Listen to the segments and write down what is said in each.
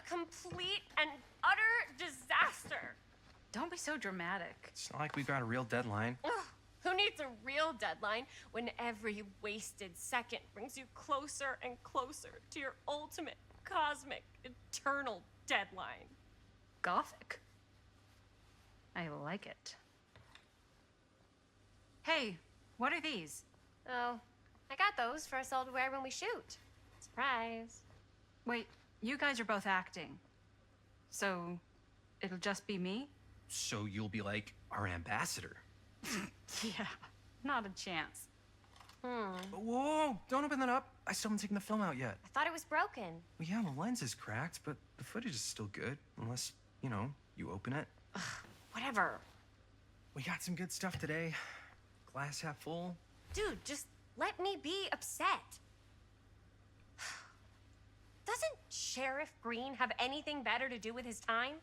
complete and utter disaster. Don't be so dramatic. It's not like we got a real deadline. Ugh, who needs a real deadline when every wasted second brings you closer and closer to your ultimate, cosmic, eternal deadline? Gothic. I like it. Hey, what are these? Oh, I got those for us all to wear when we shoot. Surprise. Wait, you guys are both acting. So, it'll just be me? So you'll be like our ambassador. Yeah, not a chance. Whoa, don't open that up. I still haven't taken the film out yet. I thought it was broken. Well, yeah, the lens is cracked, but the footage is still good. Unless, you know, you open it. Whatever. We got some good stuff today. Glass half full. Dude, just let me be upset. Doesn't Sheriff Green have anything better to do with his time?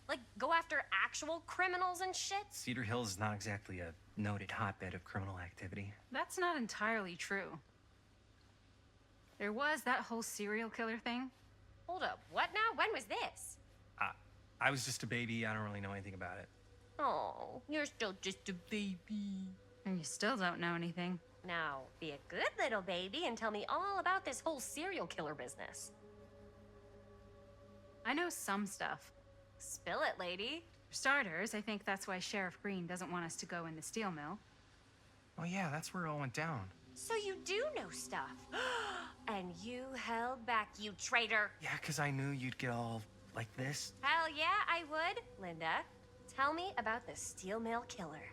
Like, go after actual criminals and shit? Cedar Hills is not exactly a noted hotbed of criminal activity. That's not entirely true. There was that whole serial killer thing. Hold up, what now? When was this? I was just a baby. I don't really know anything about it. Oh, you're still just a baby. And you still don't know anything. Now, be a good little baby and tell me all about this whole serial killer business. I know some stuff. Spill it, lady. For starters, I think that's why Sheriff Green doesn't want us to go in the steel mill. Oh yeah, that's where it all went down. So you do know stuff. And you held back, you traitor. Yeah, because I knew you'd get all like this. Hell yeah, I would. Linda, tell me about the steel mill killer.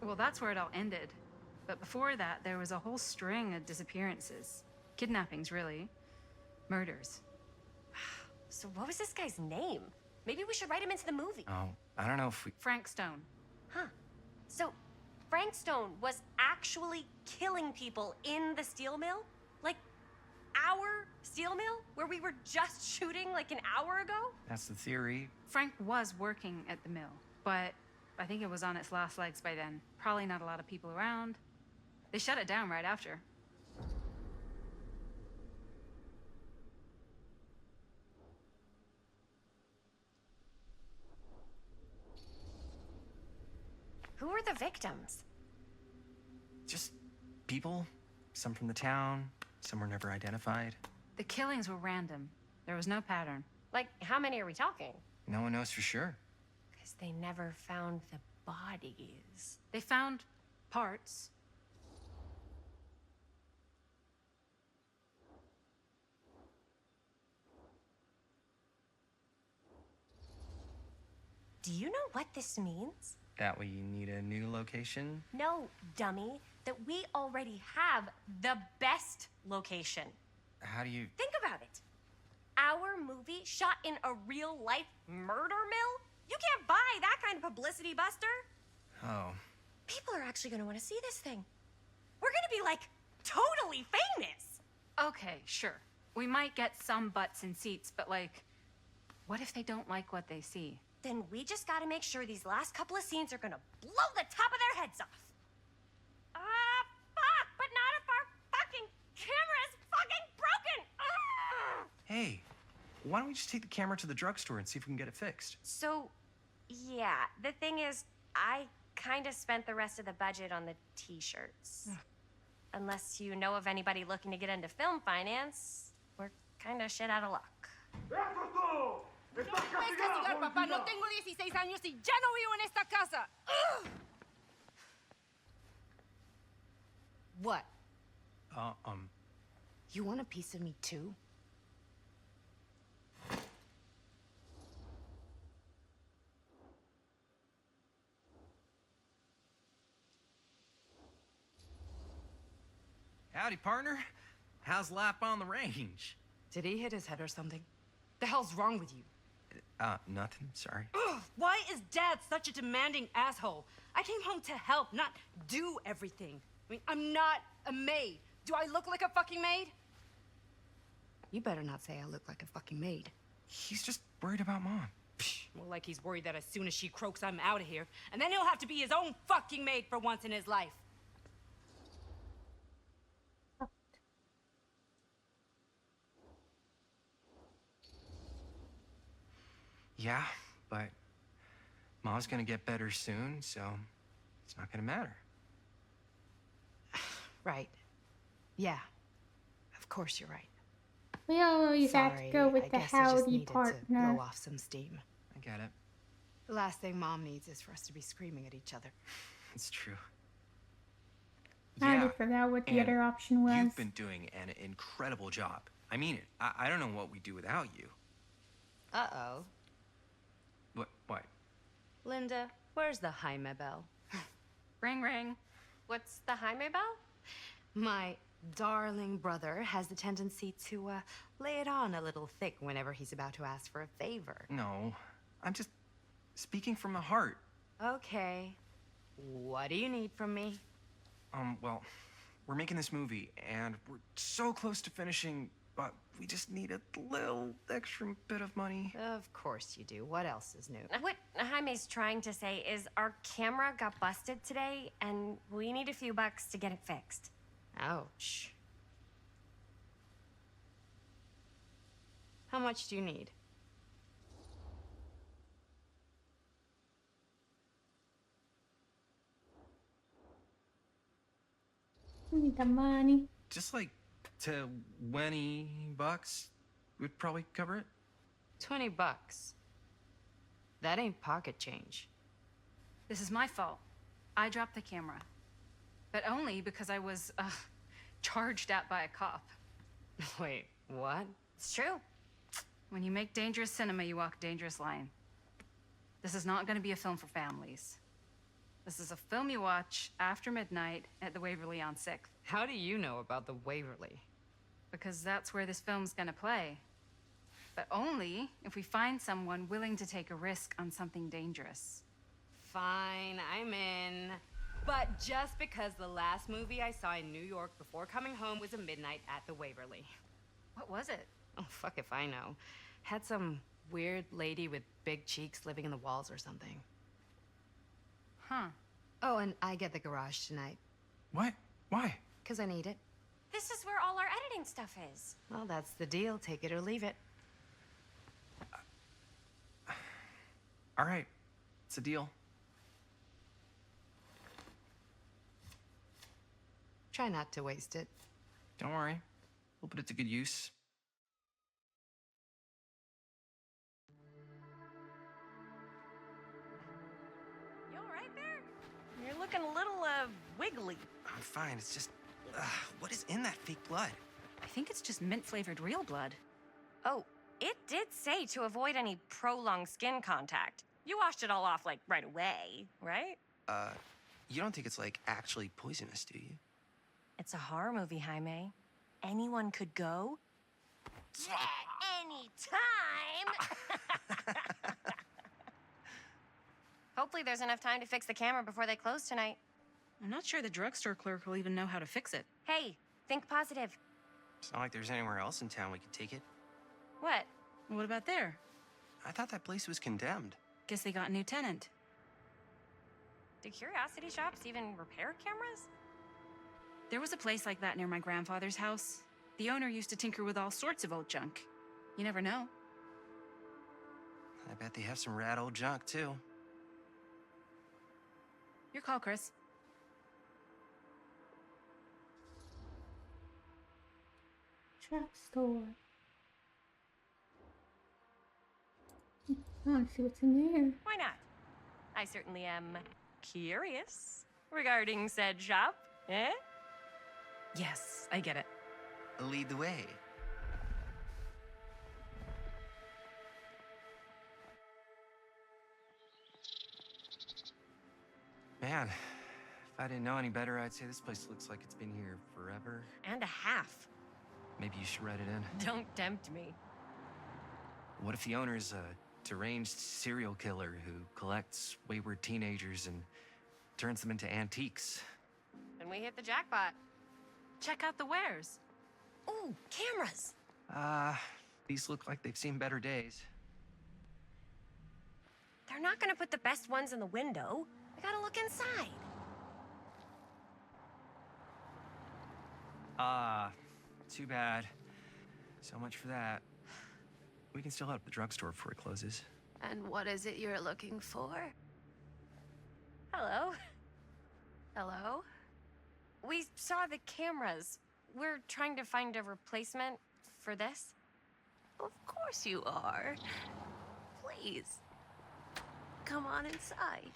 Well, that's where it all ended. But before that, there was a whole string of disappearances. Kidnappings, really. Murders. So what was this guy's name? Maybe we should write him into the movie. Oh, I don't know if we... Frank Stone. Huh. So Frank Stone was actually killing people in the steel mill? Like, our steel mill? Where we were just shooting like an hour ago? That's the theory. Frank was working at the mill, but I think it was on its last legs by then. Probably not a lot of people around. They shut it down right after. Who were the victims? Just people. Some from the town. Some were never identified. The killings were random. There was no pattern. Like, how many are we talking? No one knows for sure. Because they never found the bodies. They found parts. Do you know what this means? That we need a new location? No, dummy. That we already have the best location. How do you... Think about it. Our movie shot in a real-life murder mill? You can't buy that kind of publicity, Buster. Oh. People are actually going to want to see this thing. We're going to be, like, totally famous. Okay, sure. We might get some butts in seats, but like, what if they don't like what they see? Then we just got to make sure these last couple of scenes are going to blow the top of their heads off. Fuck, but not if our fucking camera is fucking broken. Hey, why don't we just take the camera to the drugstore and see if we can get it fixed? So, yeah, the thing is, I kind of spent the rest of the budget on the t-shirts. Unless you know of anybody looking to get into film finance, we're kind of shit out of luck. No me puedes castigar, papá. No tengo 16 años y ya no vivo en esta casa. Ugh. What? You want a piece of me too? Howdy, partner. How's lap on the range? Did he hit his head or something? The hell's wrong with you? Nothing, sorry. Ugh, why is Dad such a demanding asshole? I came home to help, not do everything. I mean, I'm not a maid. Do I look like a fucking maid? You better not say I look like a fucking maid. He's just worried about Mom. More like he's worried that as soon as she croaks, I'm out of here. And then he'll have to be his own fucking maid for once in his life. Yeah, but Mom's gonna get better soon, so it's not gonna matter. Right. Yeah. Of course you're right. We always have to Sorry, go with I the guess I just howdy needed to partner. blow off some steam. I get it. The last thing Mom needs is for us to be screaming at each other. It's true. I Yeah, already forgot what the and other option was. you've been doing an incredible job. I mean it. I don't know what we'd do without you. Uh-oh. What? Linda, where's the Jaime bell? Ring, ring. What's the Jaime bell? My darling brother has the tendency to lay it on a little thick whenever he's about to ask for a favor. No, I'm just speaking from the heart. Okay. What do you need from me? Well, we're making this movie, and we're so close to finishing, but we just need a little extra bit of money. Of course you do. What else is new? What Jaime's trying to say is our camera got busted today, and we need a few bucks to get it fixed. Ouch. How much do you need? We need the money. Just like $20 would probably cover it. $20. That ain't pocket change. This is my fault. I dropped the camera. But only because I was, charged at by a cop. Wait, what? It's true. When you make dangerous cinema, you walk a dangerous line. This is not gonna be a film for families. This is a film you watch after midnight at the Waverly on 6th. How do you know about the Waverly? Because that's where this film's gonna play. But only if we find someone willing to take a risk on something dangerous. Fine, I'm in. But just because the last movie I saw in New York before coming home was a midnight at the Waverly. What was it? Oh, fuck if I know. Had some weird lady with big cheeks living in the walls or something. Huh. Oh, and I get the garage tonight, What? Why? 'cause I need it. This is where all our editing stuff is. Well, that's the deal. Take it or leave it. All right, it's a deal. Try not to waste it. Don't worry, we'll put it to good use. You all right there? You're looking a little, wiggly. I'm fine. It's just, what is in that fake blood? I think it's just mint-flavored real blood. Oh, it did say to avoid any prolonged skin contact. You washed it all off, like, right away, right? You don't think it's like actually poisonous, do you? It's a horror movie, Jaime. Anyone could go. Anytime! Hopefully there's enough time to fix the camera before they close tonight. I'm not sure the drugstore clerk will even know how to fix it. Hey, think positive. It's not like there's anywhere else in town we could take it. What? What about there? I thought that place was condemned. Guess they got a new tenant. Do curiosity shops even repair cameras? There was a place like that near my grandfather's house. The owner used to tinker with all sorts of old junk. You never know. I bet they have some rad old junk, too. Your call, Chris. Drugstore. I want to see what's in there. Why not? I certainly am curious regarding said shop, eh? Yes, I get it. Lead the way. Man, if I didn't know any better, I'd say this place looks like it's been here forever. And a half. Maybe you should write it in. Don't tempt me. What if the owner's a deranged serial killer who collects wayward teenagers and turns them into antiques? Then we hit the jackpot. Check out the wares. Ooh, cameras. These look like they've seen better days. They're not gonna put the best ones in the window. I gotta look inside. Too bad. So much for that. We can still hit up the drugstore before it closes. And what is it you're looking for? Hello. Hello? We saw the cameras. We're trying to find a replacement for this. Of course you are. Please. Come on inside.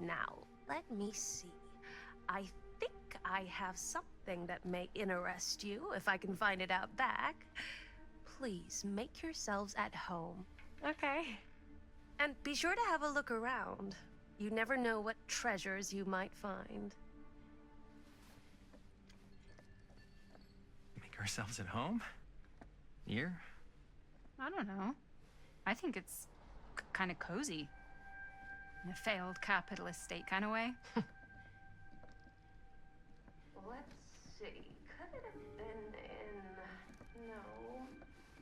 Now, let me see. I think I have something that may interest you, if I can find it out back. Please make yourselves at home. Okay. And be sure to have a look around. You never know what treasures you might find. Make ourselves at home? Here? I don't know. I think it's kind of cozy. In a failed capitalist state kind of way. Let's see. Could it have been in... No.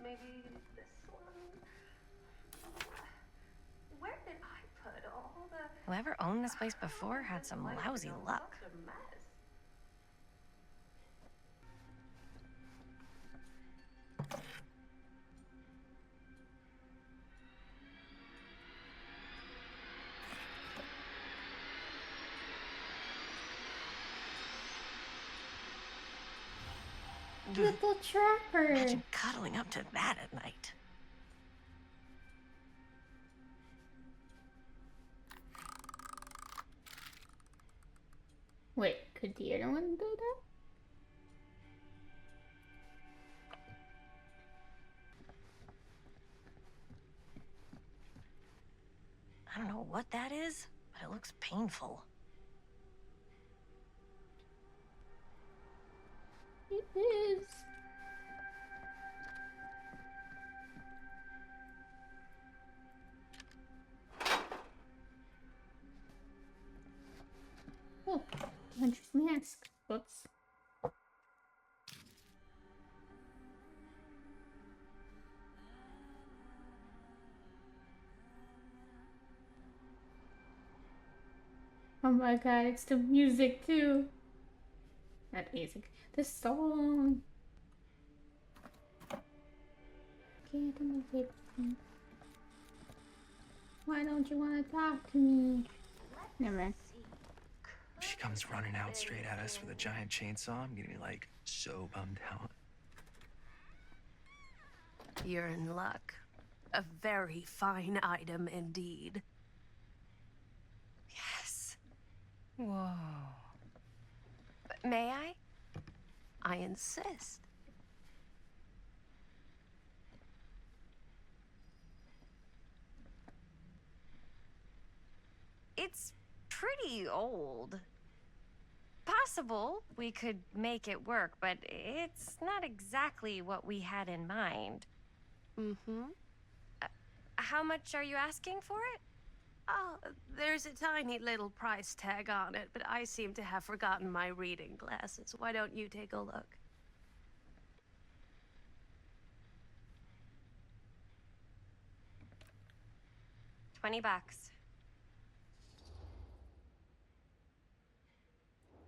Maybe this one? Where did I put all the... Whoever owned this place before had some lousy luck. Little trapper. Imagine cuddling up to that at night. Wait, could the other one do that? I don't know what that is, but it looks painful. It is. Oh, Hunter's mask. Whoops. Oh my god, it's the music too. Not music, the song. Can't the music. Why don't you want to talk to me? Never mind. She comes running out straight at us with a giant chainsaw. I'm getting like so bummed out. You're in luck. A very fine item indeed. Yes. Whoa. May I? I insist. It's pretty old. Possible we could make it work, but it's not exactly what we had in mind. Mm-hmm. How much are you asking for it? Oh, there's a tiny little price tag on it, but I seem to have forgotten my reading glasses. Why don't you take a look? $20.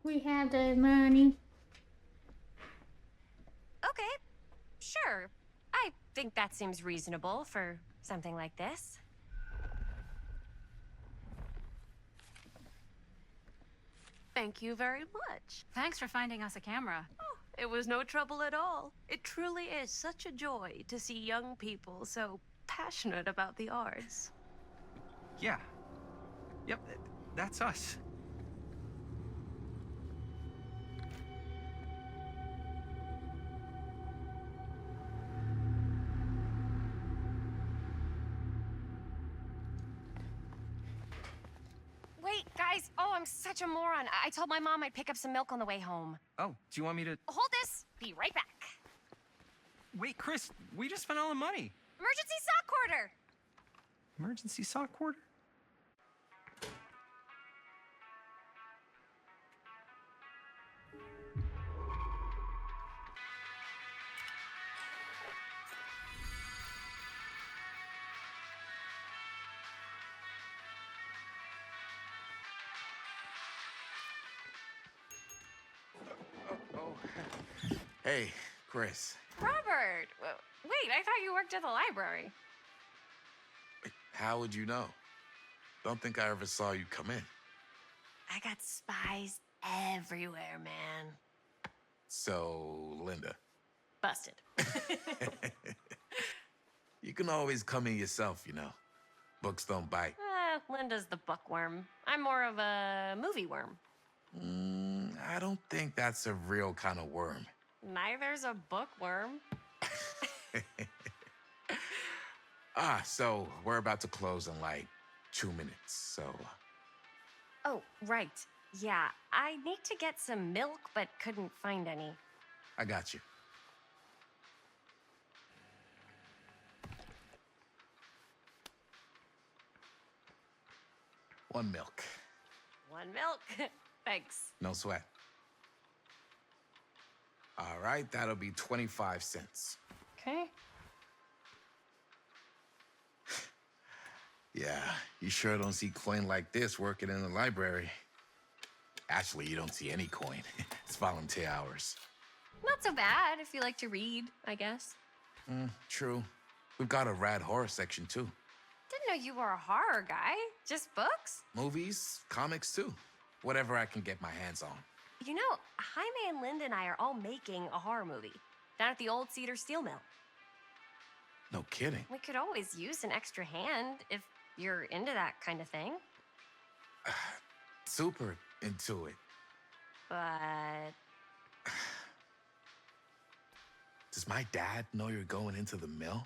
We have the money. Okay, sure. I think that seems reasonable for something like this. Thank you very much. Thanks for finding us a camera. Oh, it was no trouble at all. It truly is such a joy to see young people so passionate about the arts. Yeah. Yep, that's us. Wait, guys. Oh, I'm such a moron. I told my mom I'd pick up some milk on the way home. Oh, do you want me to... Hold this. Be right back. Wait, Chris, we just spent all the money. Emergency sock quarter. Emergency sock quarter? Hey, Chris. Robert! Wait, I thought you worked at the library. How would you know? Don't think I ever saw you come in. I got spies everywhere, man. So, Linda, Busted. you can always come in yourself, you know. Books don't bite. Linda's the bookworm. I'm more of a movie worm. I don't think that's a real kind of worm. Neither's a bookworm. So we're about to close in like 2 minutes, so... Oh, right. Yeah, I need to get some milk, but couldn't find any. I got you. One milk. One milk. Thanks. No sweat. All right, that'll be 25 cents. Okay. Yeah, you sure don't see coin like this working in the library. Actually, you don't see any coin. It's volunteer hours. Not so bad if you like to read, I guess. True. We've got a rad horror section, too. Didn't know you were a horror guy. Just books? Movies, comics, too. Whatever I can get my hands on. You know, Jaime and Linda and I are all making a horror movie down at the old Cedar Steel Mill. No kidding. We could always use an extra hand if you're into that kind of thing. Super into it. But Does my dad know you're going into the mill?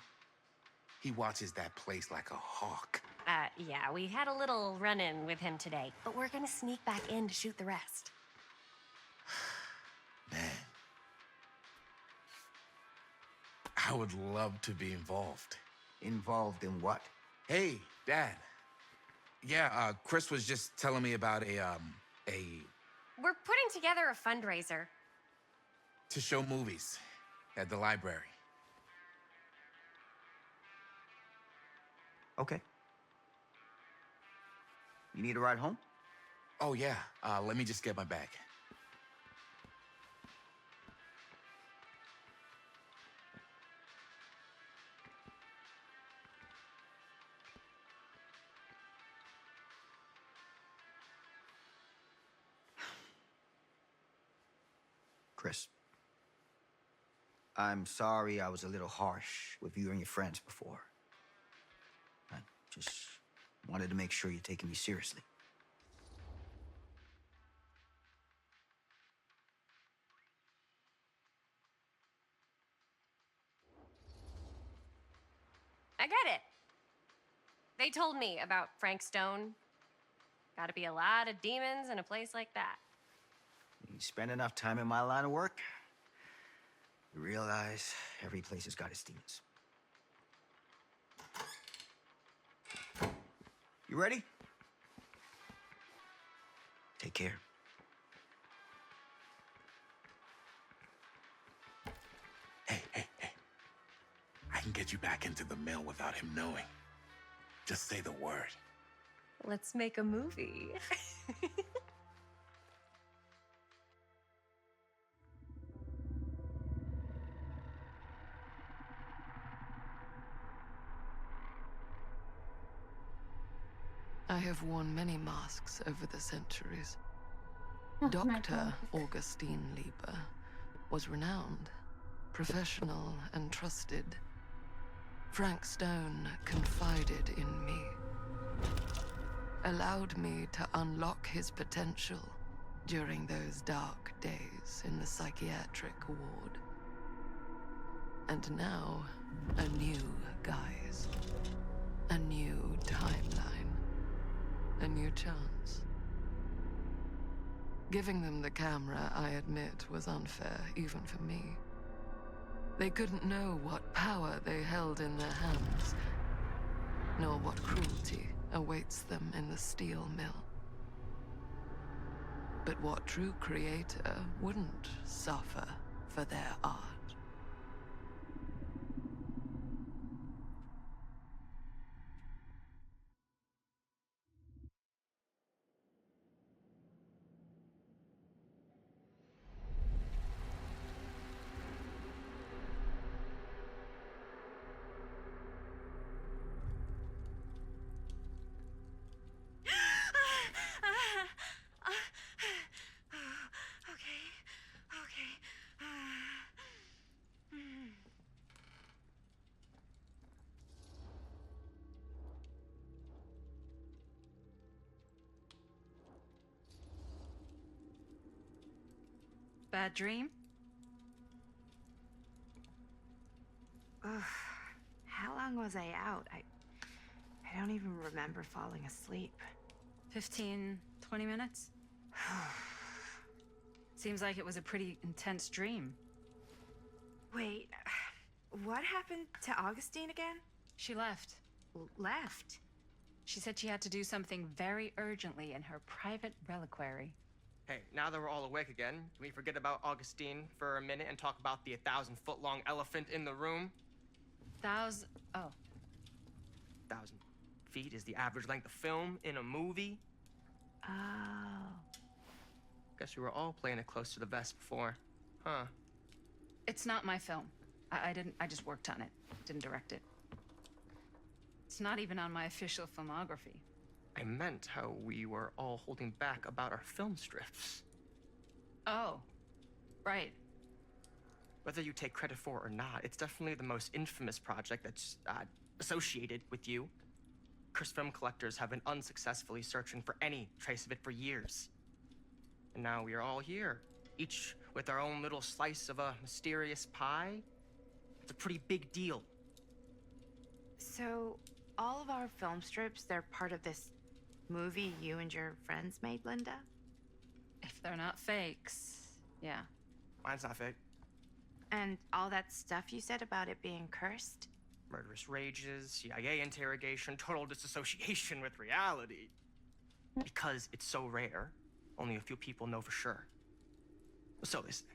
He watches that place like a hawk. yeah, we had a little run-in with him today, but we're gonna sneak back in to shoot the rest. Man. I would love to be involved. Involved in what? Hey, Dad. Yeah, Chris was just telling me about a We're putting together a fundraiser. to show movies at the library. Okay. You need a ride home? Oh, yeah. Let me just get my bag. Chris. I'm sorry I was a little harsh with you and your friends before. I just wanted to make sure you're taking me seriously. I get it. They told me about Frank Stone. Gotta be a lot of demons in a place like that. You spend enough time in my line of work, you realize every place has got its demons. You ready? Take care. Hey. I can get you back into the mill without him knowing. Just say the word. Let's make a movie. I have worn many masks over the centuries. Oh my Dr. God. Augustine Lieber was renowned, professional, and trusted. Frank Stone confided in me, allowed me to unlock his potential during those dark days in the psychiatric ward. And now, a new guise, a new timeline, a new chance. Giving them the camera, I admit, was unfair, even for me. They couldn't know what power they held in their hands, nor what cruelty awaits them in the steel mill. But what true creator wouldn't suffer for their art? Bad dream? Ugh. How long was I out? I don't even remember falling asleep. 15, 20 minutes? Seems like it was a pretty intense dream. Wait, what happened to Augustine again? She left. Left? She said she had to do something very urgently in her private reliquary. Hey, now that we're all awake again, can we forget about Augustine for a minute and talk about the 1,000-foot-long elephant in the room? Oh. 1,000 feet is the average length of film in a movie. Oh. Guess we were all playing it close to the vest before, huh? It's not my film. I just worked on it. Didn't direct it. It's not even on my official filmography. I meant how we were all holding back about our film strips. Oh. Right. Whether you take credit for it or not, it's definitely the most infamous project that's associated with you. Cursed film collectors have been unsuccessfully searching for any trace of it for years. And now we are all here, each with our own little slice of a mysterious pie. It's a pretty big deal. So, all of our film strips, they're part of this movie you and your friends made, Linda? If they're not fakes, yeah. Mine's not fake. And all that stuff you said about it being cursed? Murderous rages, CIA interrogation, total disassociation with reality. Because it's so rare, only a few people know for sure. So they say.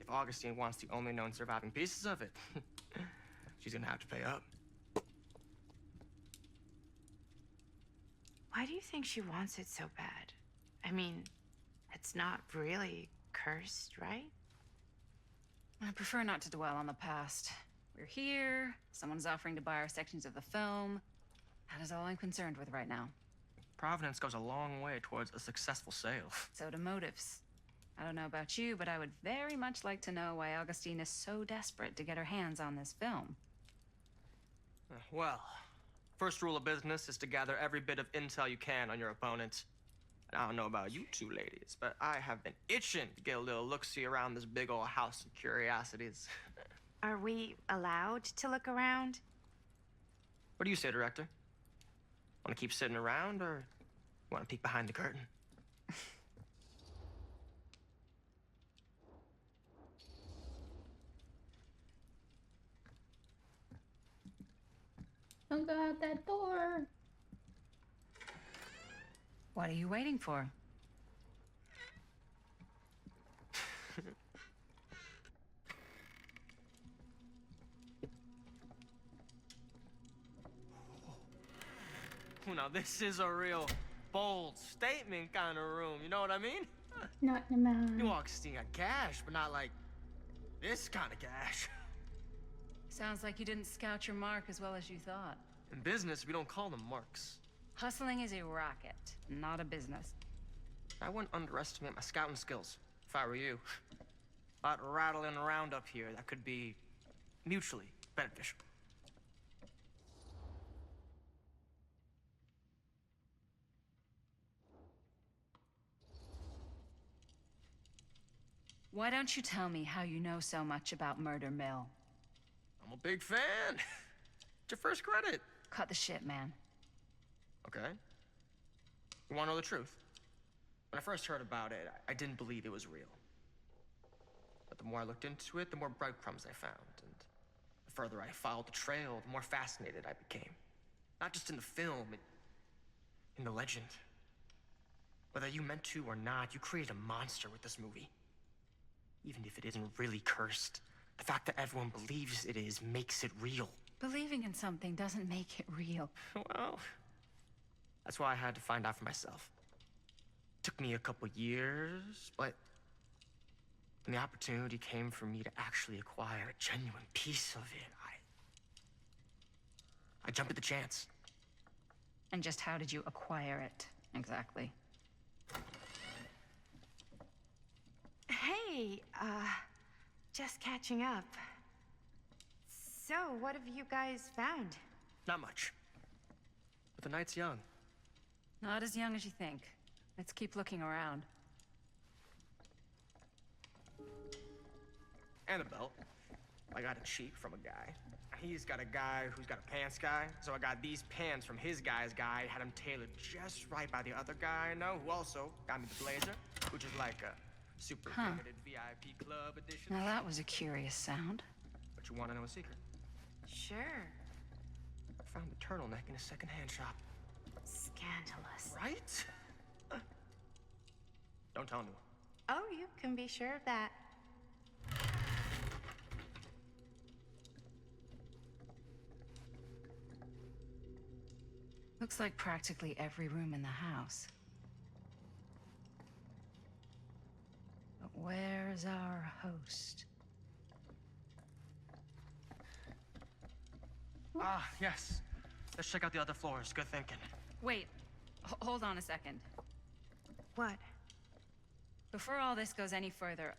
If Augustine wants the only known surviving pieces of it, she's gonna have to pay up. Why do you think she wants it so bad? I mean, it's not really cursed, right? I prefer not to dwell on the past. We're here, someone's offering to buy our sections of the film. That is all I'm concerned with right now. Providence goes a long way towards a successful sale. So do motives. I don't know about you, but I would very much like to know why Augustine is so desperate to get her hands on this film. Well, first rule of business is to gather every bit of intel you can on your opponent. And I don't know about you two ladies, but I have been itching to get a little look-see around this big old house of curiosities. Are we allowed to look around? What do you say, director? Want to keep sitting around, or want to peek behind the curtain? Don't go out that door. What are you waiting for? Now this is a real bold statement kind of room, you know what I mean? Not in the mouth. New Augustine got cash, but not like this kind of cash. Sounds like you didn't scout your mark as well as you thought. In business, we don't call them marks. Hustling is a racket, not a business. I wouldn't underestimate my scouting skills, if I were you. A lot rattling around up here that could be mutually beneficial. Why don't you tell me how you know so much about Murder Mill? I'm a big fan. It's your first credit. Cut the shit, man. Okay. You want to know the truth? When I first heard about it, I didn't believe it was real. But the more I looked into it, the more breadcrumbs I found. And the further I followed the trail, the more fascinated I became. Not just in the film, in the legend. Whether you meant to or not, you created a monster with this movie. Even if it isn't really cursed, the fact that everyone believes it is makes it real. Believing in something doesn't make it real. Well, that's why I had to find out for myself. Took me a couple years, but when the opportunity came for me to actually acquire a genuine piece of it, I jumped at the chance. And just how did you acquire it, exactly? Hey, just catching up. So, what have you guys found? Not much. But the night's young. Not as young as you think. Let's keep looking around. and a belt. I got it cheap from a guy. He's got a guy who's got a pants guy, so I got these pants from his guy's guy, had them tailored just right by the other guy I know, who also got me the blazer, which is like a super limited VIP club edition. Now that was a curious sound. But you want to know a secret? Sure. I found the turtleneck in a secondhand shop. Scandalous. Right? Don't tell anyone. Oh, you can be sure of that. Looks like practically every room in the house. But where's our host? Ah, yes. Let's check out the other floors. Good thinking. Wait, hold on a second. What? Before all this goes any further,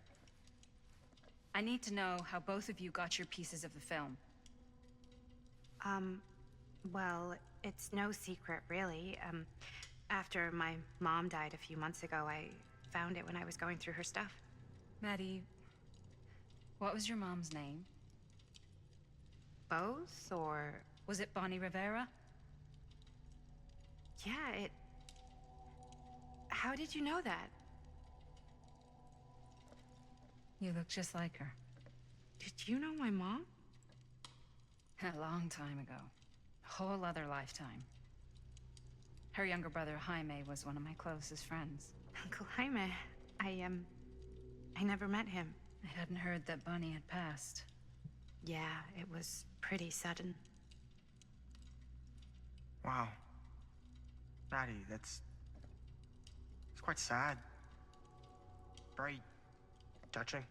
I need to know how both of you got your pieces of the film. Well, it's no secret, really. After my mom died a few months ago, I found it when I was going through her stuff. Maddie, what was your mom's name? Both, or... Was it Bonnie Rivera? Yeah, it... How did you know that? You look just like her. Did you know my mom? A long time ago. A whole other lifetime. Her younger brother, Jaime, was one of my closest friends. Uncle Jaime. I never met him. I hadn't heard that Bonnie had passed. Yeah, it was pretty sudden. Wow. Maddie, it's quite sad. Very touching.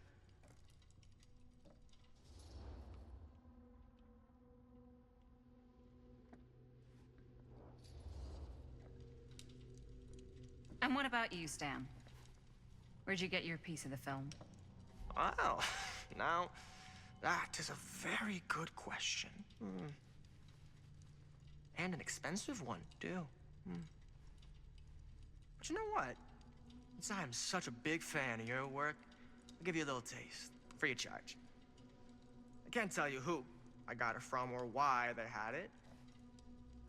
And what about you, Stan? Where'd you get your piece of the film? Well, now, that is a very good question. And an expensive one, too. But you know what? Since I'm such a big fan of your work, I'll give you a little taste, free of charge. I can't tell you who I got it from or why they had it.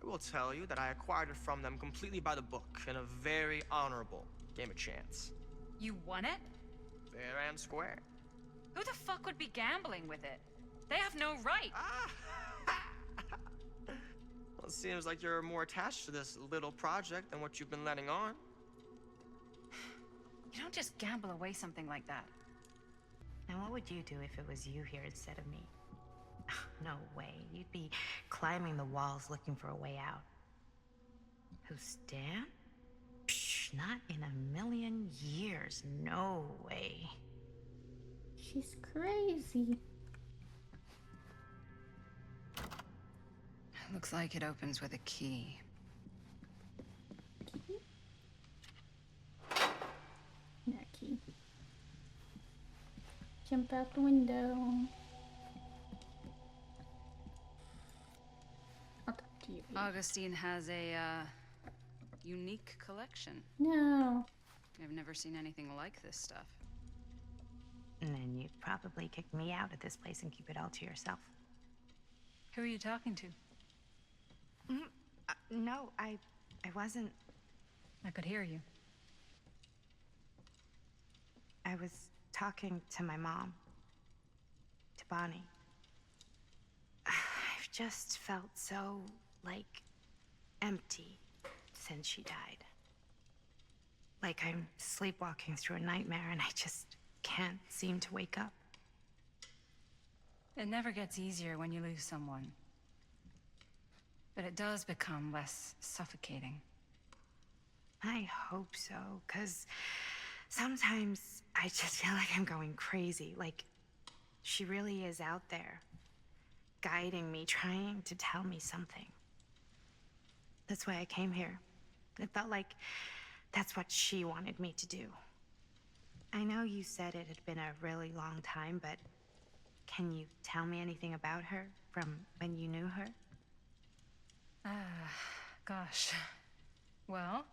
I will tell you that I acquired it from them completely by the book in a very honorable game of chance. You won it? Fair and square. Who the fuck would be gambling with it? They have no right. Well, it seems like you're more attached to this little project than what you've been letting on. You don't just gamble away something like that. Now, what would you do if it was you here instead of me? No way. You'd be climbing the walls looking for a way out. Who's Dan? Psh, not in a million years. No way. She's crazy. Looks like it opens with a key. That key. Jump out the window. I'll talk to you. Augustine has a, unique collection. No. I've never seen anything like this stuff. And then you'd probably kick me out of this place and keep it all to yourself. Who are you talking to? No, I wasn't. I could hear you. I was talking to my mom. To Bonnie. I've just felt so, like, empty since she died. Like I'm sleepwalking through a nightmare and I just can't seem to wake up. It never gets easier when you lose someone. But it does become less suffocating. I hope so, because sometimes I just feel like I'm going crazy. Like, she really is out there, guiding me, trying to tell me something. That's why I came here. It felt like that's what she wanted me to do. I know you said it had been a really long time, but can you tell me anything about her from when you knew her? Gosh. Well,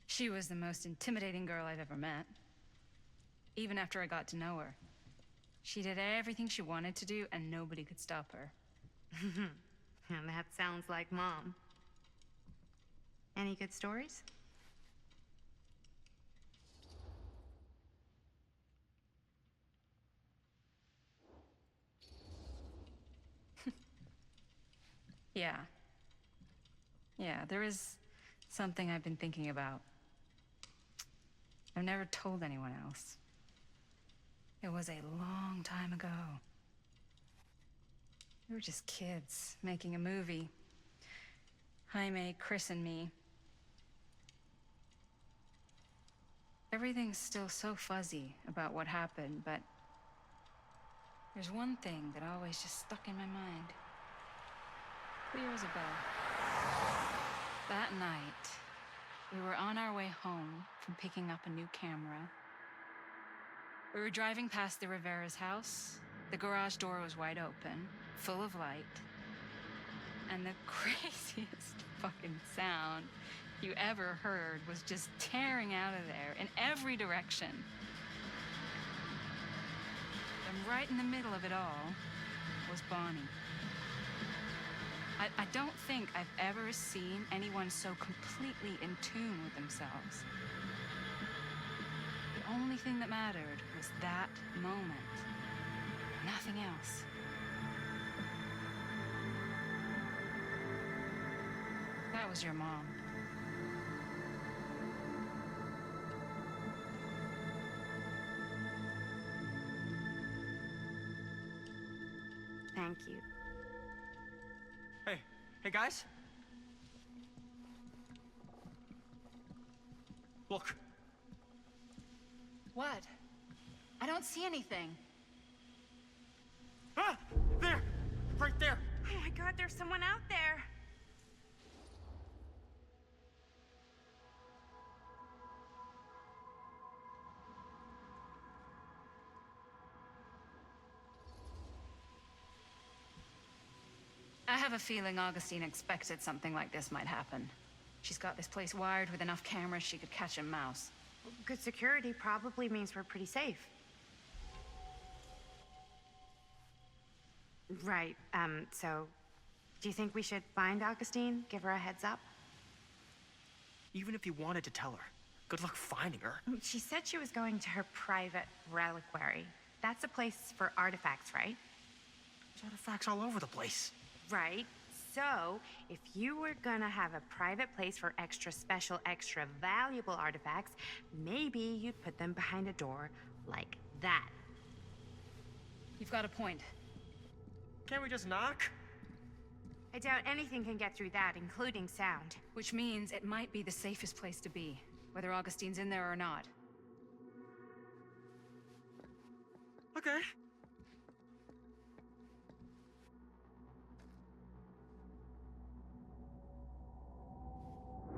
she was the most intimidating girl I've ever met. Even after I got to know her. She did everything she wanted to do, and nobody could stop her. And that sounds like Mom. Any good stories? Yeah. Yeah, there is something I've been thinking about. I've never told anyone else. It was a long time ago. We were just kids making a movie. Jaime, Chris, and me. Everything's still so fuzzy about what happened, but there's one thing that always just stuck in my mind. Clear as a bell. That night, we were on our way home from picking up a new camera. We were driving past the Rivera's house. The garage door was wide open, full of light. And the craziest fucking sound you ever heard was just tearing out of there in every direction. And right in the middle of it all was Bonnie. I don't think I've ever seen anyone so completely in tune with themselves. The only thing that mattered was that moment. Nothing else. That was your mom. Thank you. Hey guys. Look. What? I don't see anything. Ah! There! Right there! Oh my God, there's someone out there. I have a feeling Augustine expected something like this might happen. She's got this place wired with enough cameras she could catch a mouse. Good security probably means we're pretty safe. Right, so do you think we should find Augustine? Give her a heads up? Even if you wanted to tell her, good luck finding her. She said she was going to her private reliquary. That's a place for artifacts, right? There's artifacts all over the place. Right. So, if you were gonna have a private place for extra special, extra valuable artifacts, maybe you'd put them behind a door like that. You've got a point. Can't we just knock? I doubt anything can get through that, including sound. Which means it might be the safest place to be, whether Augustine's in there or not. Okay.